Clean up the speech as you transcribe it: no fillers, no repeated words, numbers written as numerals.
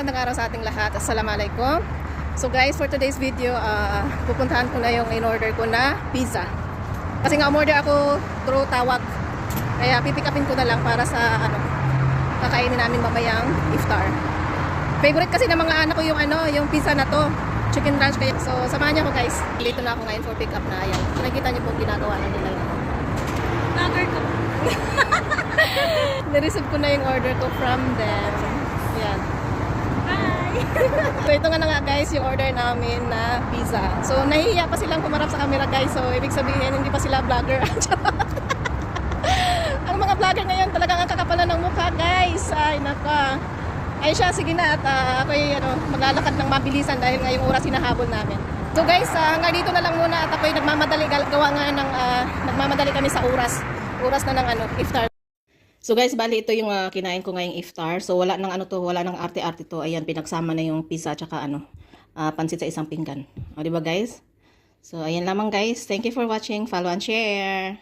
magandang araw sa ating lahat. Assalamualaikum. So guys, for today's video, pupuntahan ko na yung in-order ko na pizza. Kasi nga umorder ako through tawag. Kaya pipick upin ko na lang para sa kakainin namin mamayang iftar. Favorite kasi ng mga anak ko yung pizza na to. Chicken ranch kaya. So samahan niyo ako guys. Dito na ako ngayon for pick up na ayan. Nakikita niyo po ginagawa na nila yun. Vlogger ko. Na-receive ko na yung order ko from them. Yan. Hi! So ito nga na nga guys yung order namin na pizza. So nahihiya pa silang kumarap sa camera guys. So ibig sabihin hindi pa sila vlogger. Ang mga vlogger ngayon talagang ang kakapalan ng mukha guys. Ay naka. Ay siya, sige na at ako'y maglalakad ng mabilisan dahil ngayong oras hinahabol namin. So guys, nga dito na lang muna at ako'y nagmamadali gawa nga ng nagmamadali kami sa oras na ng iftar. So guys, bali ito yung kinain ko ngayong iftar. So wala nang wala nang arte-arte to. Ayan, pinagsama na yung pizza at saka pansit sa isang pinggan. O di ba guys? So ayan lamang guys. Thank you for watching. Follow and share.